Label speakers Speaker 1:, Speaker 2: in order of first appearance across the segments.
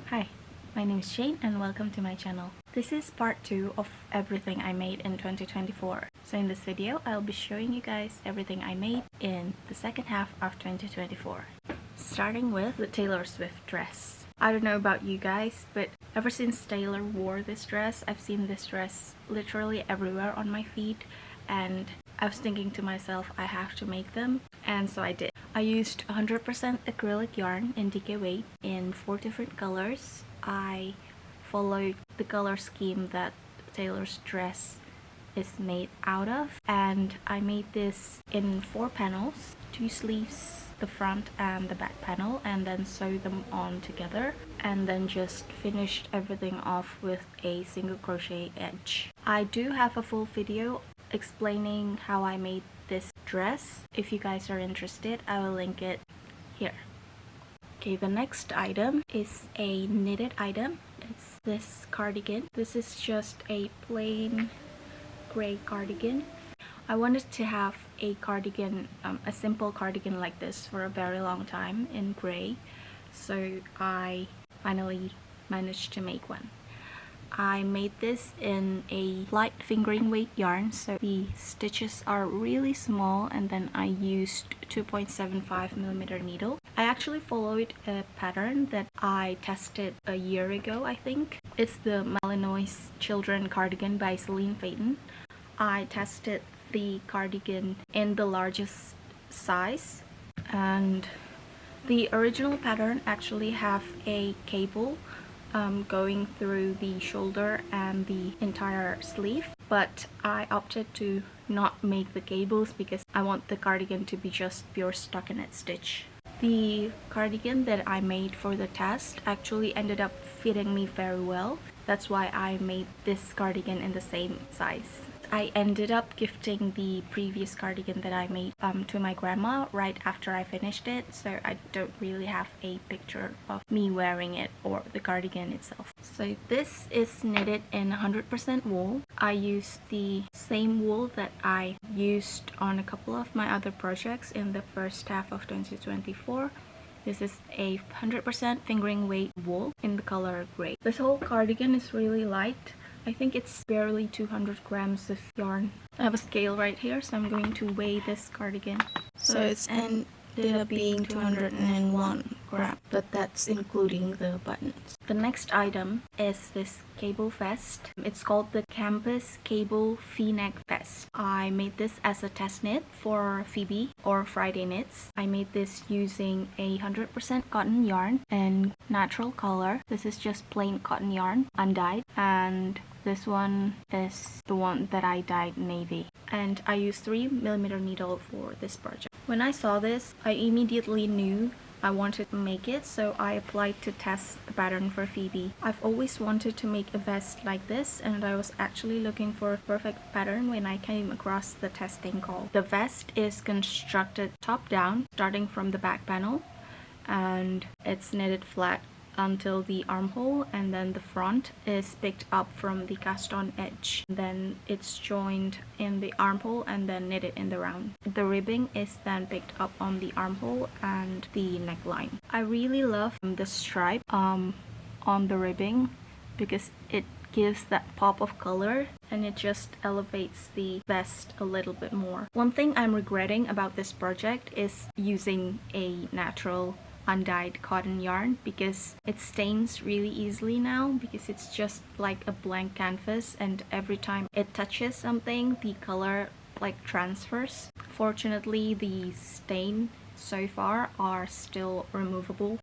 Speaker 1: Hi, my name is Jane and welcome to my channel. This is part 2 of everything I made in 2024. So in this video, I'll be showing you guys everything I made in the second half of 2024. Starting with the Taylor Swift dress. I don't know about you guys, but ever since Taylor wore this dress, I've seen this dress literally everywhere on my feed, and I was thinking to myself, I have to make them, and so I did. I used 100% acrylic yarn in DK weight in 4 different colors. I followed the color scheme that Taylor's dress is made out of, and I made this in 4 panels, 2 sleeves, the front and the back panel, and then sew them on together, and then just finished everything off with a single crochet edge. I do have a full video explaining how I made this dress. If you guys are interested, I will link it here. Okay, the next item is a knitted item. It's this cardigan. This is just a plain gray cardigan. I wanted to have a cardigan, a simple cardigan like this for a very long time in gray, so I finally managed to make one. I made this in a light fingering weight yarn, so the stitches are really small, and then I used 2.75mm needle. I actually followed a pattern that I tested a year ago, I think. It's the Malinois Children Cardigan by Celine Feyten. I tested the cardigan in the largest size, and the original pattern actually have a cable going through the shoulder and the entire sleeve, but I opted to not make the cables because I want the cardigan to be just pure stockinette stitch. The cardigan that I made for the test actually ended up fitting me very well. That's why I made this cardigan in the same size. I ended up gifting the previous cardigan that I made to my grandma right after I finished it, so I don't really have a picture of me wearing it or the cardigan itself. So this is knitted in 100% wool. I used the same wool that I used on a couple of my other projects in the first half of 2024. This is a 100% fingering weight wool in the color gray. This whole cardigan is really light. I think it's barely 200 grams of yarn. I have a scale right here, so I'm going to weigh this cardigan. So it's ended up being 201 grams, but that's including the buttons. The next item is this cable vest. It's called the Campus Cable V-neck vest. I made this as a test knit for Phoebe or Friday knits. I made this using a 100% cotton yarn and natural color. This is just plain cotton yarn, undyed, and this one is the one that I dyed navy. And I used 3mm needle for this project. When I saw this, I immediately knew I wanted to make it, so I applied to test the pattern for Phoebe. I've always wanted to make a vest like this, and I was actually looking for a perfect pattern when I came across the testing call. The vest is constructed top down, starting from the back panel, and it's knitted flat until the armhole, and then the front is picked up from the cast on edge. Then it's joined in the armhole and then knitted in the round. The ribbing is then picked up on the armhole and the neckline. I really love the stripe on the ribbing because it gives that pop of color and it just elevates the vest a little bit more. One thing I'm regretting about this project is using a natural undyed cotton yarn because it stains really easily now, because it's just like a blank canvas, and every time it touches something the color like transfers. Fortunately, the stain so far are still removable.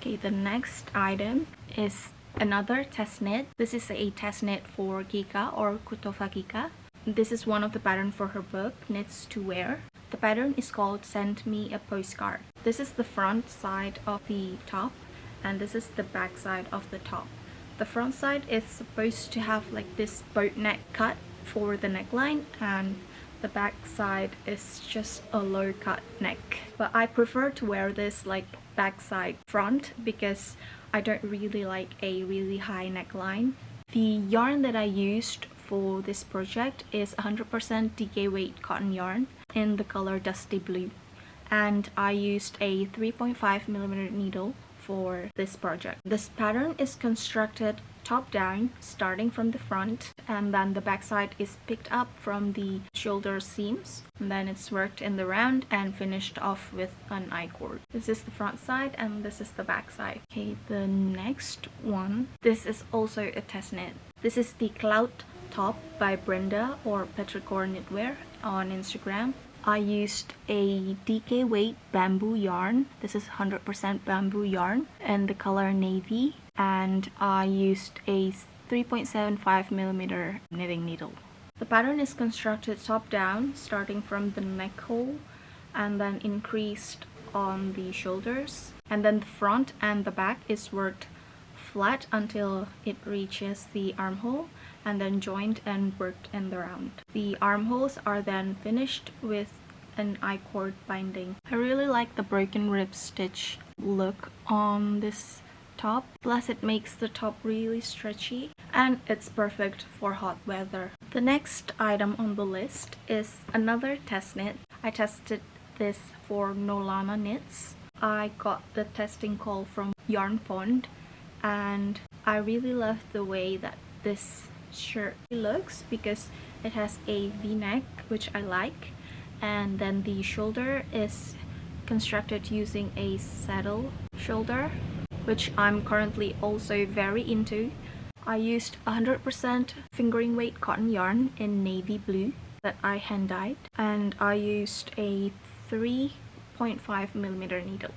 Speaker 1: Okay, the next item is another test knit. This is a test knit for Kika or Kutofa Kika. This is one of the pattern for her book, Knits to Wear. The pattern is called Send Me a Postcard. This is the front side of the top, and this is the back side of the top. The front side is supposed to have like this boat neck cut for the neckline, and the back side is just a low cut neck. But I prefer to wear this like back side front because I don't really like a really high neckline. The yarn that I used for this project is 100% DK weight cotton yarn in the color Dusty Blue, and I used a 3.5mm needle for this project. This pattern is constructed top down, starting from the front, and then the back side is picked up from the shoulder seams, and then it's worked in the round and finished off with an I-cord. This is the front side and this is the back side. Okay, the next one, this is also a test knit. This is the Cloud Top by Brenda or Petrichor Knitwear on Instagram. I used a DK weight bamboo yarn. This is 100% bamboo yarn in the color navy, and I used a 3.75mm knitting needle. The pattern is constructed top down, starting from the neck hole and then increased on the shoulders, and then the front and the back is worked flat until it reaches the armhole, and then joined and worked in the round. The armholes are then finished with an I-cord binding. I really like the broken rib stitch look on this top, plus it makes the top really stretchy and it's perfect for hot weather. The next item on the list is another test knit. I tested this for Nolana knits. I got the testing call from Yarn Pond, and I really love the way that this shirt looks because it has a v-neck, which I like, and then the shoulder is constructed using a saddle shoulder, which I'm currently also very into. I used 100% fingering weight cotton yarn in navy blue that I hand dyed, and I used a 3.5mm needle.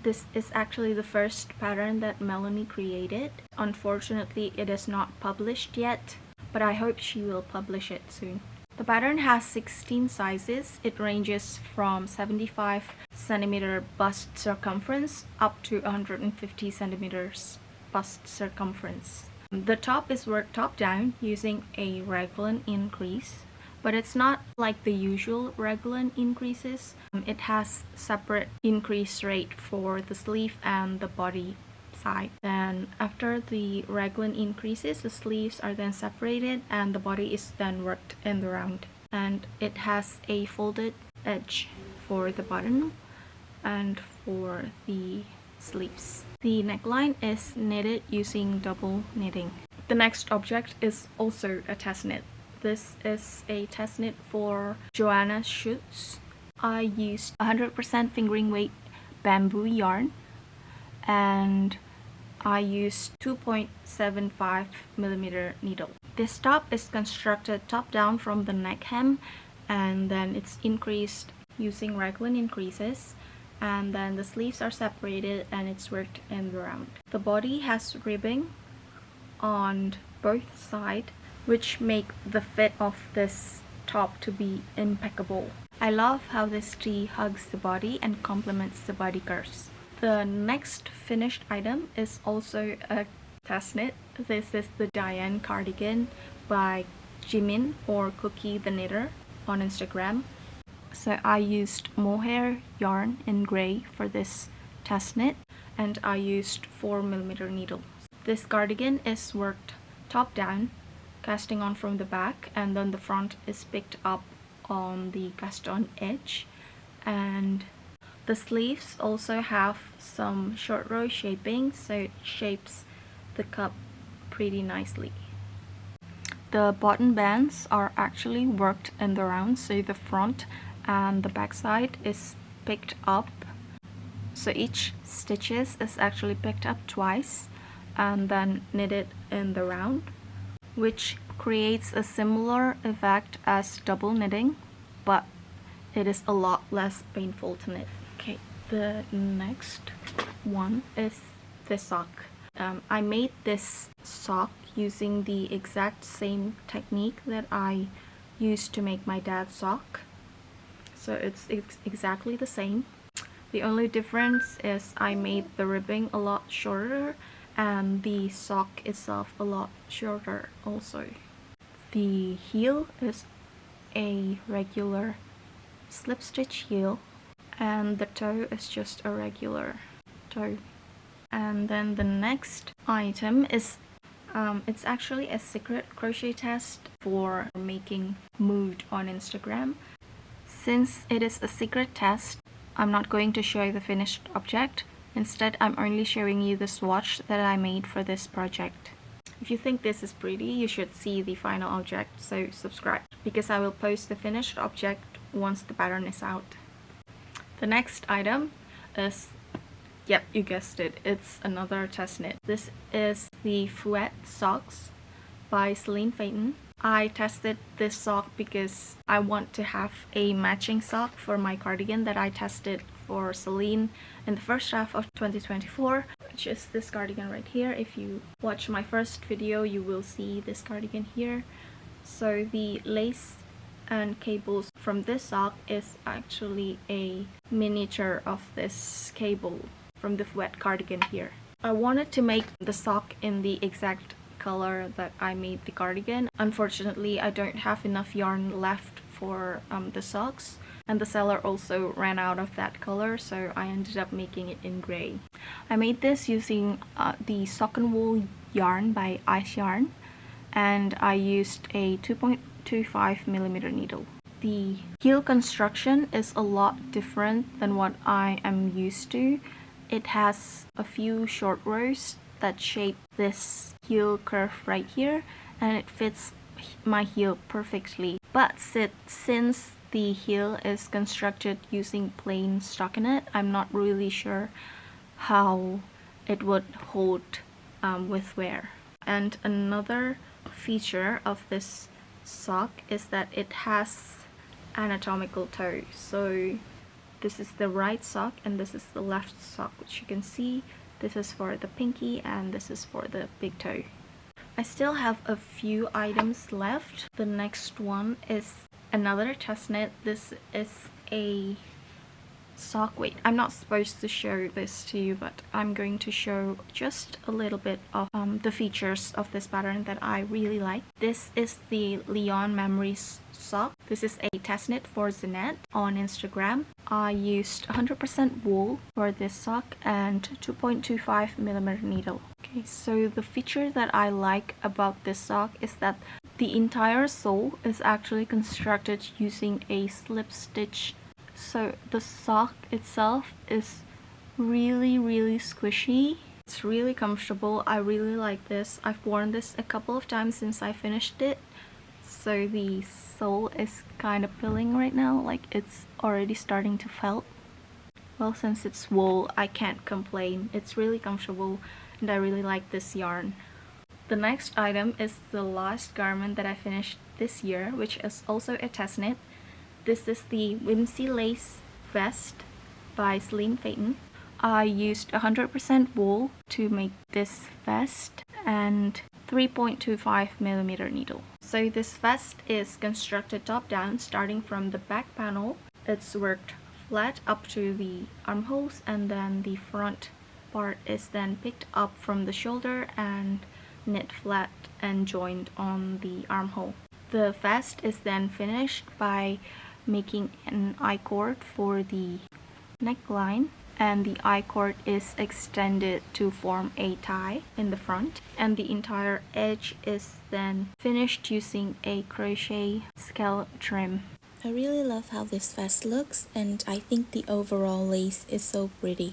Speaker 1: This is actually the first pattern that Melanie created. Unfortunately, it is not published yet, but I hope she will publish it soon. The pattern has 16 sizes. It ranges from 75cm bust circumference up to 150cm bust circumference. The top is worked top down using a raglan increase, but it's not like the usual raglan increases. It has separate increase rate for the sleeve and the body side. Then after the raglan increases, the sleeves are then separated and the body is then worked in the round. And it has a folded edge for the button and for the sleeves. The neckline is knitted using double knitting. The next object is also a test knit. This is a test knit for Joanna Schutz. I used 100% fingering weight bamboo yarn, and I used 2.75mm needle. This top is constructed top down from the neck hem, and then it's increased using raglan increases, and then the sleeves are separated and it's worked in the round. The body has ribbing on both sides, which make the fit of this top to be impeccable. I love how this tee hugs the body and complements the body curves. The next finished item is also a test knit. This is the Diane cardigan by Jimin or Cookie the Knitter on Instagram. So I used mohair yarn in gray for this test knit, and I used 4mm needle. This cardigan is worked top down, casting on from the back, and then the front is picked up on the cast on edge, and the sleeves also have some short row shaping, so it shapes the cup pretty nicely. The button bands are actually worked in the round, so the front and the back side is picked up, so each stitches is actually picked up twice and then knitted in the round, which creates a similar effect as double knitting, but it is a lot less painful to knit. Okay, the next one is the sock. I made this sock using the exact same technique that I used to make my dad's sock, so it's exactly the same. The only difference is I made the ribbing a lot shorter and the sock itself a lot shorter also. The heel is a regular slip stitch heel, and the toe is just a regular toe. And then the next item is it's actually a secret crochet test for making mood on Instagram. Since it is a secret test, I'm not going to show the finished object. Instead, I'm only showing you the swatch that I made for this project. If you think this is pretty, you should see the final object, so subscribe, because I will post the finished object once the pattern is out. The next item is, yep, you guessed it, it's another test knit. This is the Fouetté socks by Celine Feyten. I tested this sock because I want to have a matching sock for my cardigan that I tested for Celine in the first half of 2024, which is this cardigan right here. If you watch my first video, you will see this cardigan here. So the lace and cables from this sock is actually a miniature of this cable from the Fouetté cardigan here. I wanted to make the sock in the exact color that I made the cardigan. Unfortunately, I don't have enough yarn left for the socks, and the seller also ran out of that color, so I ended up making it in gray. I made this using the sock and wool yarn by Ice Yarn, and I used a 2.25mm needle. The heel construction is a lot different than what I am used to. It has a few short rows that shape this heel curve right here, and it fits my heel perfectly. But since the heel is constructed using plain stockinette, I'm not really sure how it would hold with wear. And another feature of this sock is that it has anatomical toe. So this is the right sock and this is the left sock, which you can see. This is for the pinky and this is for the big toe. I still have a few items left. The next one is another test knit. This is a sock. Wait, I'm not supposed to show this to you, but I'm going to show just a little bit of the features of this pattern that I really like. This is the Lyon Memories sock. This is a test knit for Zanette on Instagram. I used 100% wool for this sock and 2.25mm needle. Okay, so the feature that I like about this sock is that the entire sole is actually constructed using a slip stitch. So the sock itself is really squishy. It's really comfortable. I really like this. I've worn this a couple of times since I finished it. So the sole is kind of peeling right now, like it's already starting to felt. Well, since it's wool, I can't complain. It's really comfortable and I really like this yarn. The next item is the last garment that I finished this year, which is also a test knit. This is the Whimsy lace vest by Celine Feyten. I used 100% wool to make this vest and 3.25mm needle. So this vest is constructed top down, starting from the back panel. It's worked flat up to the armholes, and then the front part is then picked up from the shoulder and knit flat and joined on the armhole. The vest is then finished by making an I-cord for the neckline, and the I-cord is extended to form a tie in the front, and the entire edge is then finished using a crochet scallop trim. I really love how this vest looks, and I think the overall lace is so pretty.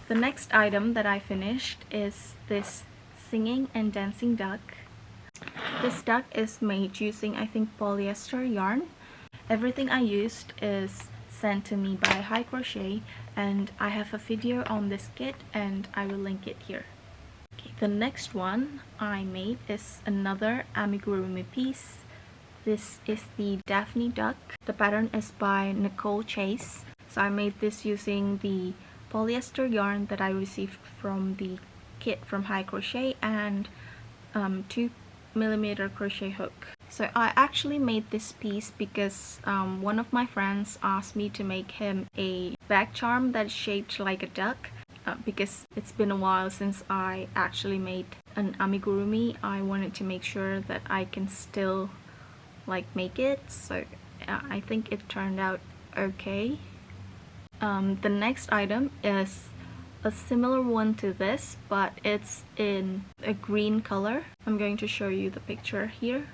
Speaker 1: The next item that I finished is this singing and dancing duck. This duck is made using, I think, polyester yarn. Everything I used is sent to me by Hi Crochet, and I have a video on this kit and I will link it here. Okay, the next one I made is another Amigurumi piece. This is the Daphne duck. The pattern is by Nicole Chase. So I made this using the polyester yarn that I received from the kit from Hi Crochet and 2mm crochet hook. So I actually made this piece because one of my friends asked me to make him a bag charm that's shaped like a duck. Because it's been a while since I actually made an amigurumi, I wanted to make sure that I can still like make it. So I think it turned out okay. The next item is a similar one to this, but it's in a green color. I'm going to show you the picture here.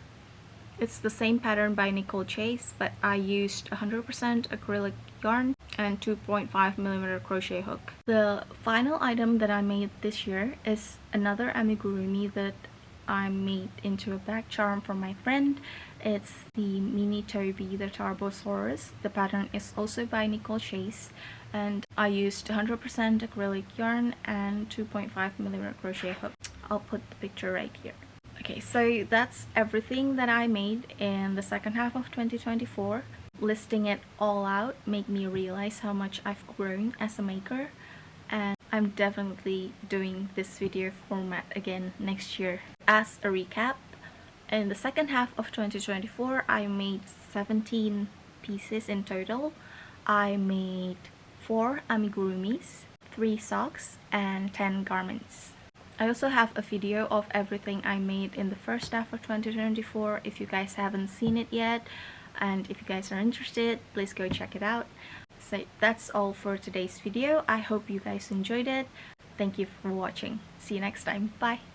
Speaker 1: It's the same pattern by Nicole Chase, but I used 100% acrylic yarn and 2.5mm crochet hook. The final item that I made this year is another amigurumi that I made into a bag charm for my friend. It's the mini Toby, the Tarbosaurus. The pattern is also by Nicole Chase, and I used 100% acrylic yarn and 2.5mm crochet hook. I'll put the picture right here. Okay, so that's everything that I made in the second half of 2024. Listing it all out made me realize how much I've grown as a maker, and I'm definitely doing this video format again next year. As a recap, in the second half of 2024, I made 17 pieces in total. I made 4 amigurumis, 3 socks, and 10 garments. I also have a video of everything I made in the first half of 2024 if you guys haven't seen it yet, and if you guys are interested, please go check it out. So that's all for today's video. I hope you guys enjoyed it. Thank you for watching. See you next time. Bye!